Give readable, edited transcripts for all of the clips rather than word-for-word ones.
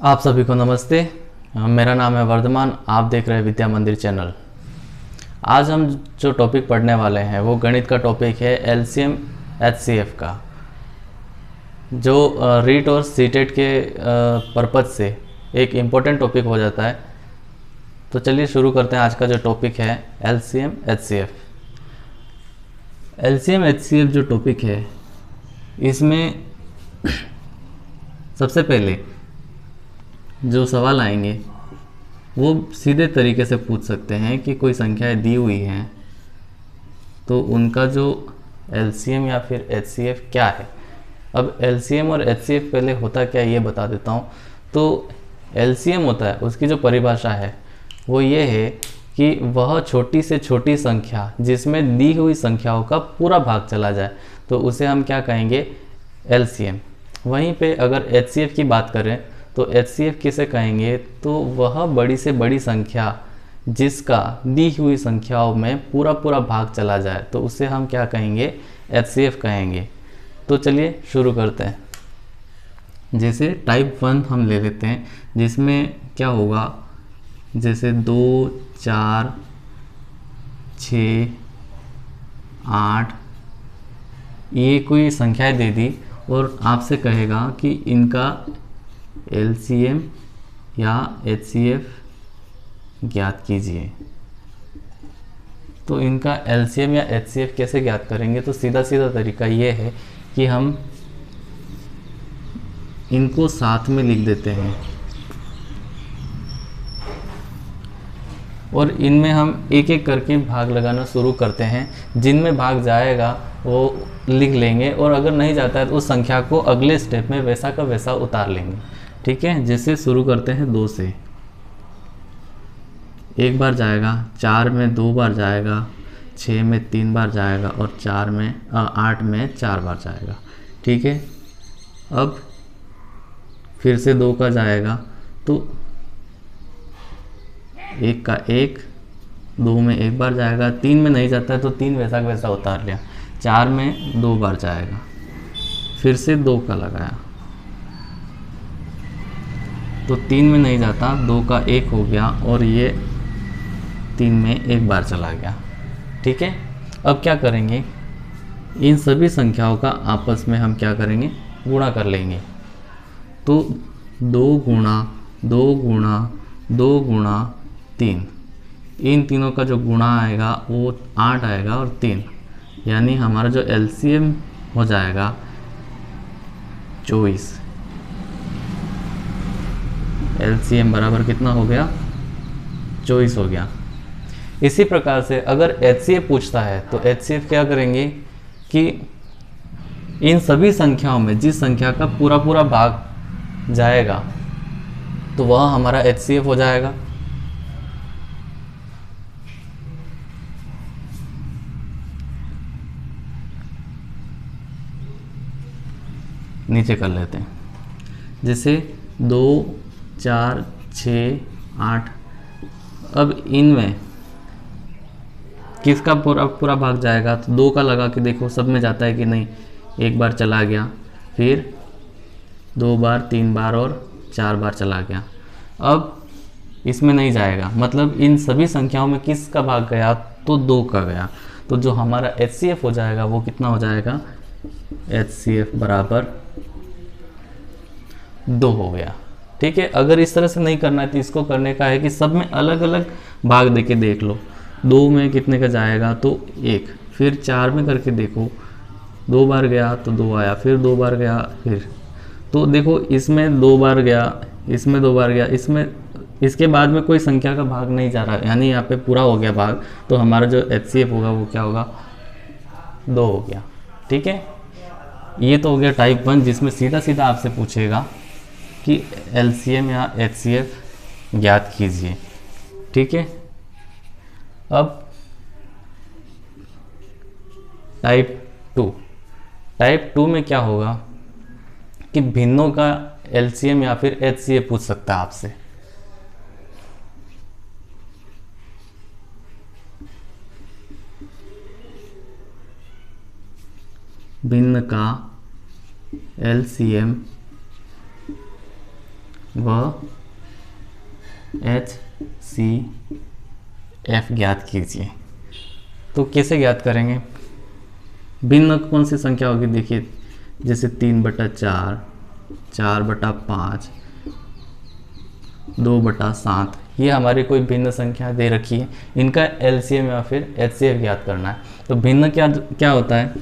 आप सभी को नमस्ते। मेरा नाम है वर्धमान। आप देख रहे हैं विद्या मंदिर चैनल। आज हम जो टॉपिक पढ़ने वाले हैं वो गणित का टॉपिक है एलसीएम एचसीएफ का, जो रीट और सीटेट के पर्पज़ से एक इम्पोर्टेंट टॉपिक हो जाता है। तो चलिए शुरू करते हैं। आज का जो टॉपिक है एलसीएम एचसीएफ। एलसीएम एचसीएफ जो टॉपिक है, इसमें सबसे पहले जो सवाल आएंगे वो सीधे तरीके से पूछ सकते हैं कि कोई संख्याएं दी हुई हैं तो उनका जो एलसीएम या फिर एचसीएफ क्या है। अब एलसीएम और एचसीएफ पहले होता क्या ये बता देता हूँ। तो एलसीएम होता है, उसकी जो परिभाषा है वो ये है कि वह छोटी से छोटी संख्या जिसमें दी हुई संख्याओं का पूरा भाग चला जाए तो उसे हम क्या कहेंगे, एलसीएम। वहीं पे अगर एचसीएफ की बात करें तो एचसीएफ किसे कहेंगे, तो वह बड़ी से बड़ी संख्या जिसका दी हुई संख्याओं में पूरा पूरा भाग चला जाए तो उसे हम क्या कहेंगे, एचसीएफ कहेंगे। तो चलिए शुरू करते हैं। जैसे टाइप 1 हम ले लेते हैं, जिसमें क्या होगा, जैसे 2, 4, 6, 8 ये कोई संख्याएं दे दी और आपसे कहेगा कि इनका एलसीएम या एचसीएफ ज्ञात कीजिए। तो इनका एलसीएम या एचसीएफ कैसे ज्ञात करेंगे, तो सीधा सीधा तरीका ये है कि हम इनको साथ में लिख देते हैं और इनमें हम एक एक करके भाग लगाना शुरू करते हैं। जिनमें भाग जाएगा वो लिख लेंगे और अगर नहीं जाता है तो उस संख्या को अगले स्टेप में वैसा का वैसा उतार लेंगे। ठीक है, जैसे शुरू करते हैं 2 से। एक बार जाएगा, 4 में 2 बार जाएगा, 6 में 3 बार जाएगा और 8 में 4 बार जाएगा। ठीक है, अब फिर से 2 का जाएगा तो 1 का 1, 2 में 1 बार जाएगा, 3 में नहीं जाता है तो 3 वैसा का वैसा उतार लिया। 4 में 2 बार जाएगा, फिर से 2 का लगाया तो 3 में नहीं जाता, 2 का 1 हो गया और ये 3 में 1 बार चला गया। ठीक है, अब क्या करेंगे, इन सभी संख्याओं का आपस में हम क्या करेंगे, गुणा कर लेंगे। तो 2 गुणा 2 गुणा 2 गुणा 3, इन तीनों का जो गुणा आएगा वो 8 आएगा और 3, यानी हमारा जो एलसीएम हो जाएगा 24। एलसीएम बराबर कितना हो गया, 24 हो गया। इसी प्रकार से अगर एचसीएफ पूछता है तो एचसीएफ क्या करेंगे कि इन सभी संख्याओं में जिस संख्या का पूरा पूरा भाग जाएगा तो वह हमारा एचसीएफ हो जाएगा। नीचे कर लेते हैं, जैसे 2, 4, 6, 8। अब इनमें किसका पूरा पूरा भाग जाएगा, तो 2 का लगा के देखो सब में जाता है कि नहीं। 1 बार चला गया, फिर 2 बार, 3 बार और 4 बार चला गया। अब इसमें नहीं जाएगा, मतलब इन सभी संख्याओं में किसका भाग गया, तो 2 का गया। तो जो हमारा एचसीएफ हो जाएगा वो कितना हो जाएगा, एचसीएफ बराबर 2 हो गया। ठीक है, अगर इस तरह से नहीं करना है तो इसको करने का है कि सब में अलग अलग भाग देके देख लो। 2 में कितने का जाएगा, तो 1, फिर 4 में करके देखो, 2 बार गया तो 2 आया, फिर 2 बार गया, फिर तो देखो इसमें 2 बार गया, इसमें 2 बार गया, इसमें इसके बाद में कोई संख्या का भाग नहीं जा रहा, यानी यहाँ पे पूरा हो गया भाग। तो हमारा जो एचसीएफ होगा वो क्या होगा, 2 हो गया। ठीक है, ये तो हो गया टाइप 1, जिसमें सीधा सीधा आपसे पूछेगा कि एलसीएम या एचसीएफ ज्ञात कीजिए। ठीक है, अब टाइप 2। टाइप 2 में क्या होगा कि भिन्नों का एलसीएम या फिर एचसीएफ पूछ सकता है आपसे। भिन्न का एलसीएम व HCF ज्ञात कीजिए। तो कैसे ज्ञात करेंगे? भिन्न कौन सी संख्या होगी? देखिए जैसे 3/4, 4/5, 2/7, ये हमारी कोई भिन्न संख्या दे रखी है, इनका LCM या फिर HCF ज्ञात करना है। तो भिन्न क्या क्या होता है?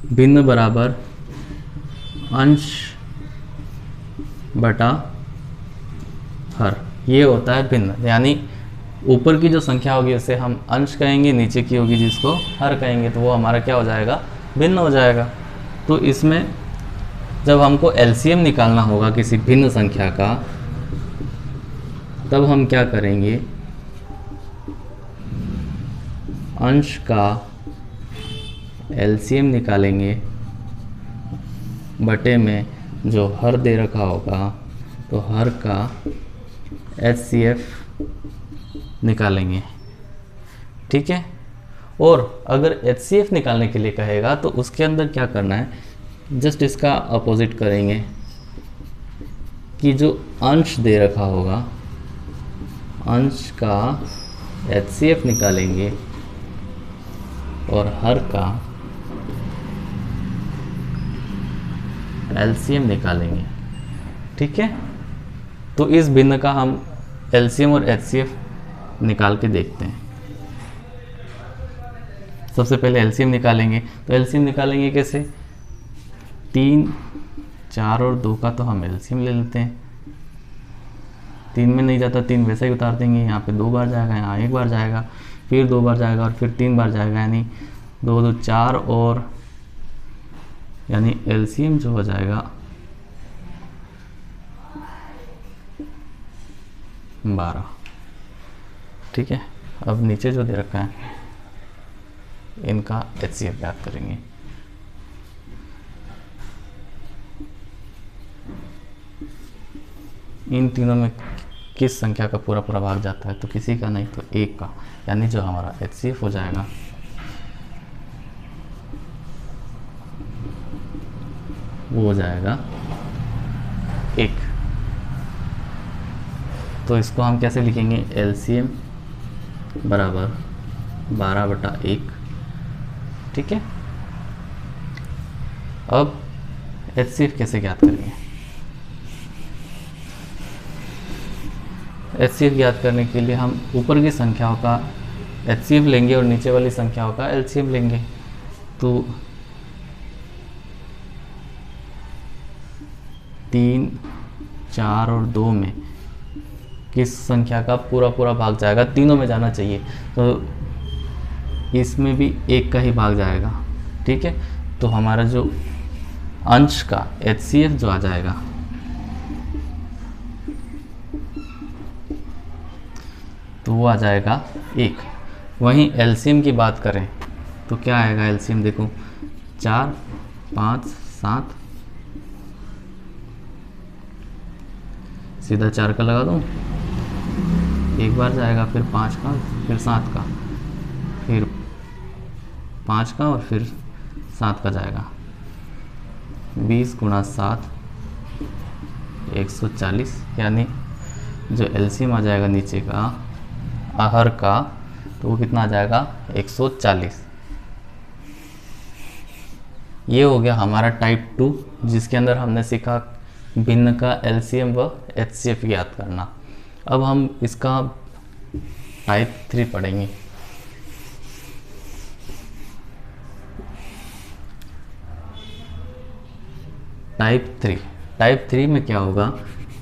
भिन्न बराबर अंश बटा हर, ये होता है भिन्न। यानी ऊपर की जो संख्या होगी उसे हम अंश कहेंगे, नीचे की होगी जिसको हर कहेंगे, तो वो हमारा क्या हो जाएगा? भिन्न हो जाएगा। तो इसमें जब हमको LCM निकालना होगा किसी भिन्न संख्या का, तब हम क्या करेंगे? अंश का LCM निकालेंगे, बटे में जो हर दे रखा होगा तो हर का HCF निकालेंगे। ठीक है। और अगर HCF निकालने के लिए कहेगा तो उसके अंदर क्या करना है? जस्ट इसका अपोजिट करेंगे कि जो अंश दे रखा होगा, अंश का HCF निकालेंगे और हर का LCM निकालेंगे। ठीक है। तो इस भिन्न का हम LCM और HCF निकाल के देखते हैं। सबसे पहले LCM निकालेंगे। तो LCM निकालेंगे कैसे? 3, 4 और 2 का तो हम LCM ले लेते हैं। 3 में नहीं जाता, 3 वैसे ही उतार देंगे। यहाँ पे 2 बार जाएगा, यहाँ 1 बार जाएगा, फिर 2 बार जाएगा और फिर 3 बार जाएगा, यानी 2 2 4 और यानी LCM जो हो जाएगा 12। ठीक है। अब नीचे जो दे रखा है इनका HCF ज्ञात करेंगे। इन तीनों में किस संख्या का पूरा पूरा भाग जाता है? तो किसी का नहीं तो 1 का, यानी जो हमारा HCF हो जाएगा वो हो जाएगा 1। तो इसको हम कैसे लिखेंगे? LCM बराबर 12/1। ठीक है। अब HCF कैसे ज्ञात करेंगे? HCF ज्ञात करने के लिए हम ऊपर की संख्याओं का HCF लेंगे और नीचे वाली संख्याओं का LCM लेंगे। तो 3, 4 और 2 में किस संख्या का पूरा पूरा भाग जाएगा? तीनों में जाना चाहिए, तो इसमें भी 1 का ही भाग जाएगा। ठीक है। तो हमारा जो अंश का HCF जो आ जाएगा तो वो आ जाएगा 1। वहीं LCM की बात करें तो क्या आएगा LCM? देखो 4, 5, 7, सीधा 4 का लगा दूँ, 1 बार जाएगा, फिर 5 का, फिर 7 का, फिर 5 का और फिर 7 का जाएगा। 20 × 7 140, यानी जो LCM आ जाएगा नीचे का हर का, तो वो कितना आ जाएगा? 140। ये हो गया हमारा टाइप 2, जिसके अंदर हमने सीखा भिन्न का LCM व HCF ज्ञात करना। अब हम इसका टाइप 3 पढ़ेंगे। टाइप 3 में क्या होगा?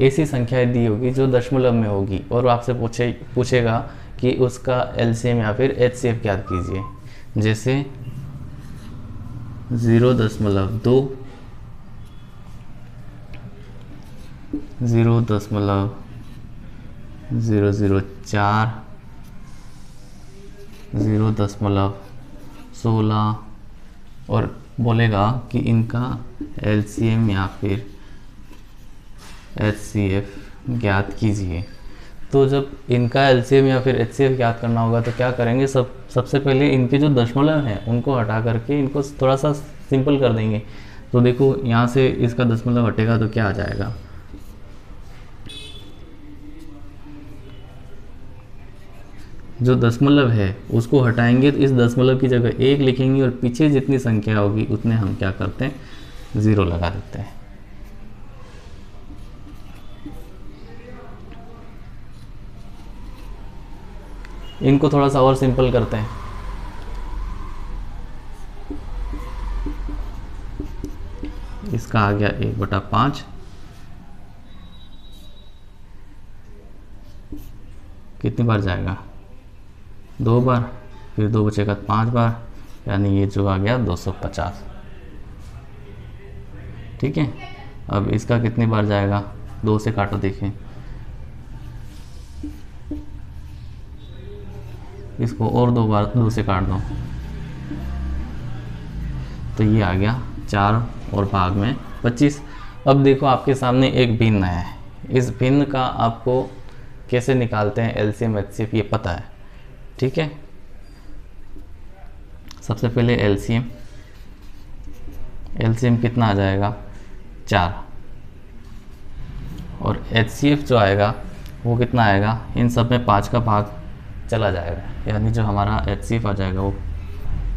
ऐसी संख्याएं दी होगी जो दशमलव में होगी और आपसे पूछेगा कि उसका LCM या फिर HCF ज्ञात कीजिए। जैसे 0.2, 0.004, 0.16 और बोलेगा कि इनका LCM या फिर HCF ज्ञात कीजिए। तो जब इनका LCM या फिर HCF ज्ञात करना होगा तो क्या करेंगे? सबसे पहले इनके जो दशमलव हैं उनको हटा करके इनको थोड़ा सा सिंपल कर देंगे। तो देखो यहाँ से इसका दशमलव हटेगा तो क्या आ जाएगा, जो दशमलव है उसको हटाएंगे तो इस दशमलव की जगह 1 लिखेंगे और पीछे जितनी संख्या होगी उतने हम क्या करते हैं, 0 लगा देते हैं। इनको थोड़ा सा और सिंपल करते हैं। इसका आ गया 1/5, कितनी बार जाएगा, 2 बार, फिर 2 बचेगा 5 बार, यानी ये जो आ गया 250। ठीक है, अब इसका कितनी बार जाएगा, 2 से काटो देखें, इसको और 2 बार 2 से काट दो, तो ये आ गया 4 और भाग में 25। अब देखो आपके सामने एक भिन्न है, इस भिन्न का आपको कैसे निकालते हैं एलसीएम एचसीएफ ये पता है। ठीक है, सबसे पहले एलसीएम कितना आ जाएगा, 4, और एचसीएफ जो आएगा वो कितना आएगा, इन सब में 5 का भाग चला जाएगा, यानी जो हमारा एचसीएफ आ जाएगा वो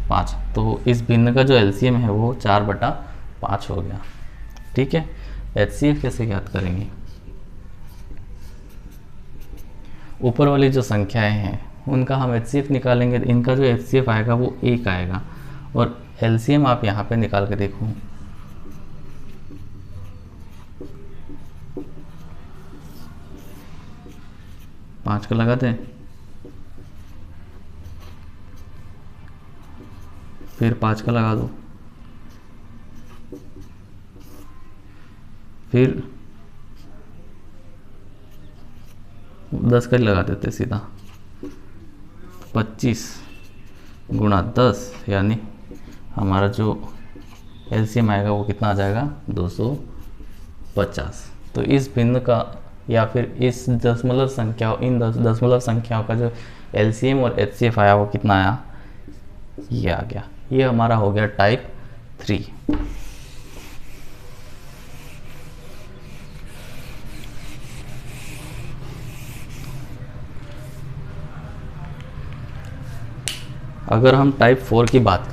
5। तो इस भिन्न का जो एलसीएम है वो 4/5 हो गया। ठीक है, एचसीएफ कैसे ज्ञात करेंगे, ऊपर वाली जो संख्याएं हैं उनका हम एचसीएफ निकालेंगे, तो इनका जो एचसीएफ आएगा वो 1 आएगा, और एलसीएम आप यहाँ पे निकाल के देखो, पाँच का लगाते हैं, फिर 5 का लगा दो, फिर 10 का ही लगा देते सीधा, 25 गुणा 10, यानी हमारा जो एलसीएम आएगा वो कितना आ जाएगा, 250। तो इस भिन्न का या फिर इस दशमलव संख्या, इन दशमलव संख्याओं का जो एलसीएम और एचसीएफ आया वो कितना आया, ये आ गया। ये हमारा हो गया टाइप 3। अगर हम टाइप 4 की बात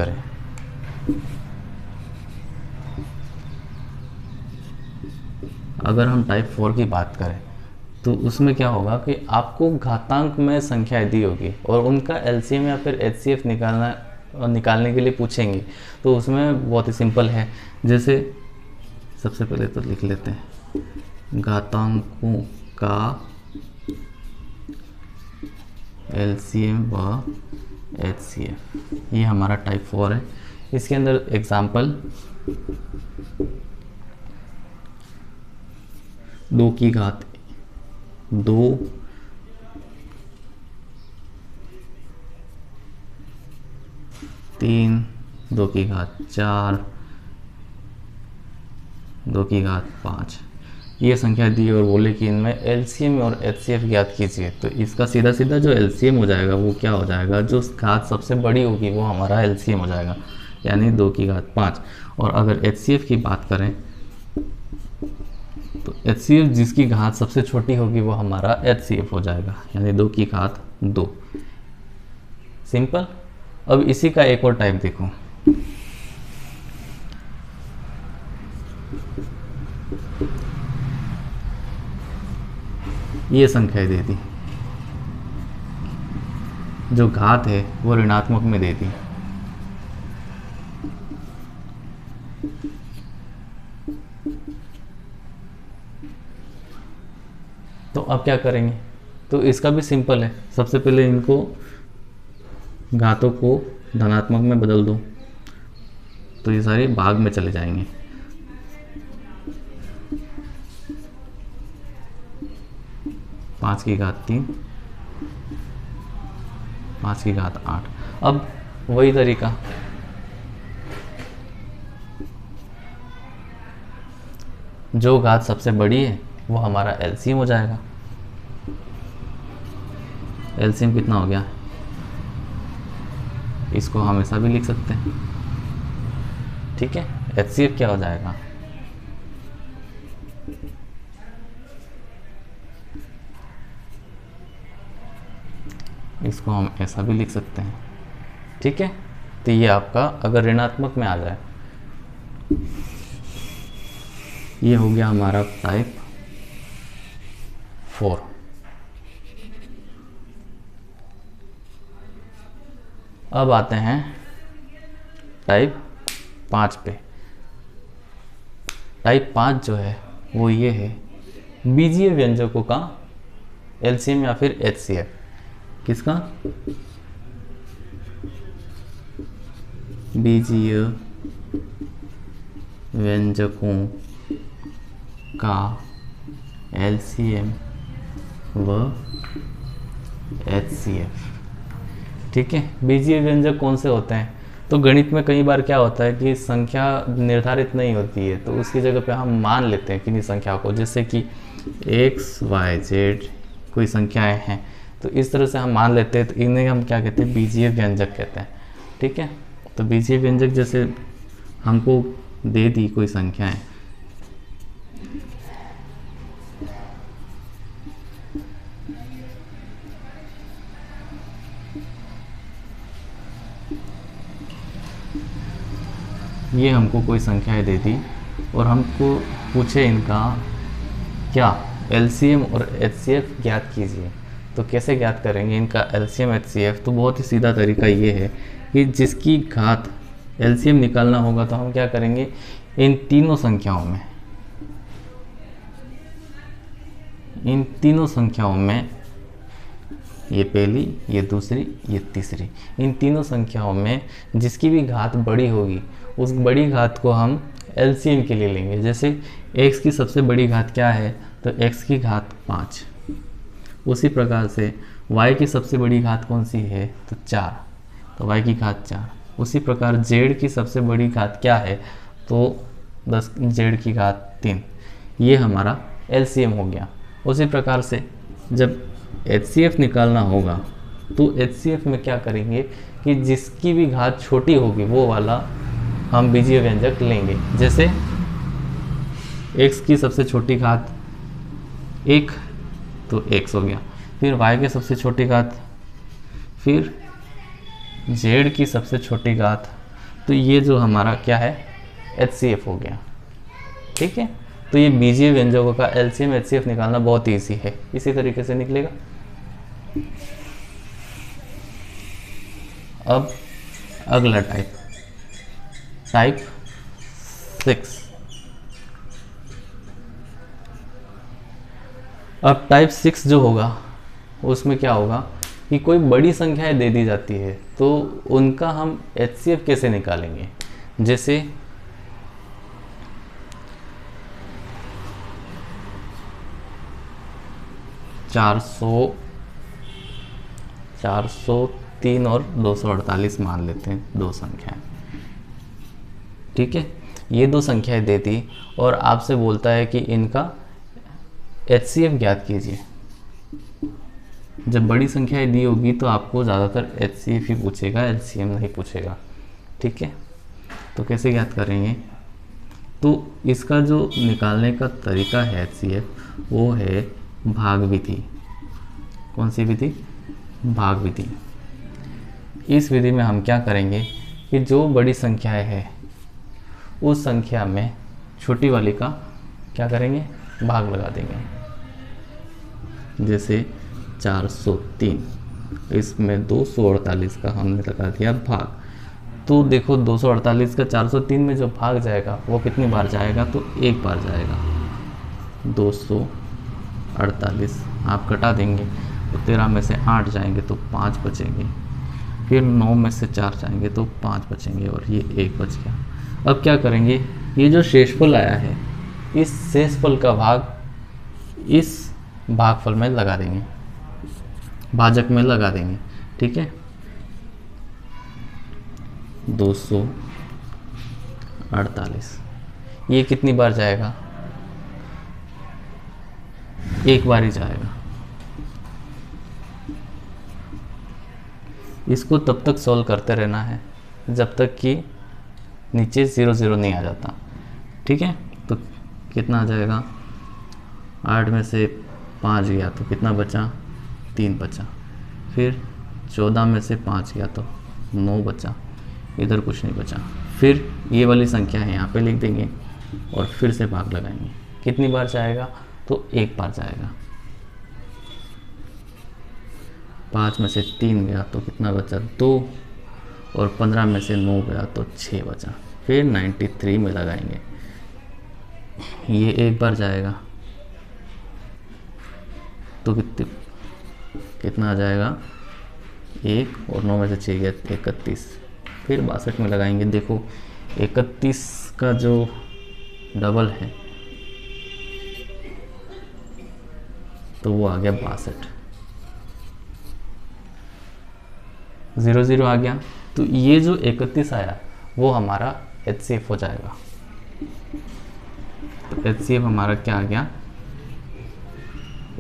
करें, तो उसमें क्या होगा कि आपको घातांक में संख्याएं दी होगी और उनका एलसीएम या फिर एचसीएफ निकालने के लिए पूछेंगे, तो उसमें बहुत ही सिंपल है। जैसे सबसे पहले तो लिख लेते हैं घातांकों का एलसीएम व एचसीएफ, ये हमारा टाइप 4 है। इसके अंदर एग्जाम्पल 2 की घात 2, 3, 2 की घात 4, 2 की घात 5, ये संख्या दी और बोले कि इनमें एलसीएम और एचसीएफ ज्ञात कीजिए। तो इसका सीधा सीधा जो एलसीएम हो जाएगा वो क्या हो जाएगा, जो घात सबसे बड़ी होगी वो हमारा एलसीएम हो जाएगा, यानी 2 की घात 5। और अगर एचसीएफ की बात करें तो एचसीएफ जिसकी घात सबसे छोटी होगी वो हमारा एचसीएफ हो जाएगा, यानी 2 की घात 2। सिंपल। अब इसी का एक और टाइप देखो, ये संख्या दे दी, जो घात है वो ऋणात्मक में दे दी। तो अब क्या करेंगे, तो इसका भी सिंपल है। सबसे पहले इनको घातों को धनात्मक में बदल दो, तो ये सारे भाग में चले जाएंगे। पाँच की घात 3, 5 की घात 8। अब वही तरीका, जो घात सबसे बड़ी है वो हमारा एलसीएम हो जाएगा। एलसीएम कितना हो गया, इसको हम ऐसा भी लिख सकते हैं। ठीक है, HCF क्या हो जाएगा, इसको हम ऐसा भी लिख सकते हैं। ठीक है, तो ये आपका अगर ऋणात्मक में आ जाए, ये हो गया हमारा टाइप 4। अब आते हैं टाइप 5 पे। टाइप 5 जो है वो ये है, बीजीय व्यंजकों का एलसीएम या फिर HCF। किसका, बीजीय व्यंजकों का एलसीएम व HCF। ठीक है, बीजीय व्यंजक कौन से होते हैं, तो गणित में कई बार क्या होता है कि संख्या निर्धारित नहीं होती है, तो उसकी जगह पे हम मान लेते हैं किन्हीं संख्या को, जैसे कि x y z कोई संख्याएं हैं, तो इस तरह से हम मान लेते हैं, तो इन्हें हम क्या कहते हैं, बीजीय व्यंजक कहते हैं। ठीक है, तो बीजीय व्यंजक जैसे हमको दे दी कोई संख्याएं, ये हमको कोई संख्याएं दे दी और हमको पूछे इनका क्या एलसीएम और HCF ज्ञात कीजिए, तो कैसे ज्ञात करेंगे इनका एलसीएम HCF। तो बहुत ही सीधा तरीका ये है कि जिसकी घात एलसीएम निकालना होगा तो हम क्या करेंगे, इन तीनों संख्याओं में ये पहली, ये दूसरी, ये तीसरी, इन तीनों संख्याओं में जिसकी भी घात बड़ी होगी उस बड़ी घात को हम एलसीएम के लिए लेंगे। जैसे x की सबसे बड़ी घात क्या है, तो x की घात 5। उसी प्रकार से y की सबसे बड़ी घात कौन सी है, तो 4, तो y की घात 4। उसी प्रकार z की सबसे बड़ी घात क्या है, तो 10 z की घात 3। ये हमारा एलसीएम हो गया। उसी प्रकार से जब HCF निकालना होगा तो HCF में क्या करेंगे कि जिसकी भी घात छोटी होगी वो वाला हम बीजीय व्यंजक लेंगे। जैसे x की सबसे छोटी घात 1, तो x हो गया, फिर y की सबसे छोटी घात, फिर z की सबसे छोटी घात, तो ये जो हमारा क्या है, HCF हो गया। ठीक है, तो ये बीजीय व्यंजकों का एलसीएम HCF निकालना बहुत ईजी है, इसी तरीके से निकलेगा। अब अगला टाइप 6। अब टाइप 6 जो होगा उसमें क्या होगा कि कोई बड़ी संख्याएं दे दी जाती है तो उनका हम HCF कैसे निकालेंगे। जैसे चार सौ 3 और 248 मान लेते हैं, दो संख्याएं। ठीक है, ये दो संख्याएं दे दी और आपसे बोलता है कि इनका HCF ज्ञात कीजिए। जब बड़ी संख्याएं दी होगी तो आपको ज़्यादातर HCF ही पूछेगा, LCM नहीं पूछेगा। ठीक है, तो कैसे ज्ञात करेंगे, तो इसका जो निकालने का तरीका है HCF वो है भाग विधि। कौन सी विधि, भाग विधि। इस विधि में हम क्या करेंगे कि जो बड़ी संख्याएं है उस संख्या में छोटी वाली का क्या करेंगे, भाग लगा देंगे। जैसे 403, इसमें 248 का हमने लगा दिया भाग, तो देखो 248 का 403 में जो भाग जाएगा वो कितनी बार जाएगा, तो एक बार जाएगा। 248 आप कटा देंगे तो 13 में से 8 जाएंगे तो 5 बचेंगे, फिर 9 में से 4 जाएंगे तो 5 बचेंगे और ये 1 बच गया। अब क्या करेंगे, ये जो शेषफल आया है इस शेषफल का भाग इस भागफल में लगा देंगे, भाजक में लगा देंगे। ठीक है, 248 ये कितनी बार जाएगा, एक बार ही जाएगा। इसको तब तक सॉल्व करते रहना है जब तक कि नीचे 0 0 नहीं आ जाता। ठीक है, तो कितना आ जाएगा, 8 में से 5 गया तो कितना बचा, 3 बचा। फिर 14 में से 5 गया तो 9 बचा, इधर कुछ नहीं बचा। फिर ये वाली संख्या है यहाँ पे लिख देंगे और फिर से भाग लगाएंगे। कितनी बार जाएगा, तो एक बार जाएगा। 5 में से 3 गया तो कितना बचा, 2, और 15 में से 9 गया तो 6 बचा। फिर 93 में लगाएंगे, ये एक बार जाएगा तो कितना आ जाएगा, 1, और 9 में से 6 गया 31। फिर 62 में लगाएंगे। देखो 31 का जो डबल है तो वो आ गया 62, 0 0 आ गया। तो ये जो 31 आया वो हमारा HCF हो जाएगा। तो HCF हमारा क्या आ गया,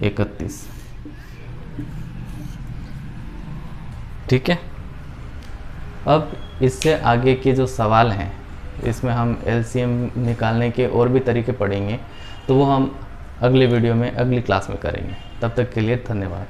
31। ठीक है, अब इससे आगे के जो सवाल हैं इसमें हम LCM निकालने के और भी तरीके पढ़ेंगे, तो वो हम अगले वीडियो में अगली क्लास में करेंगे। तब तक के लिए धन्यवाद।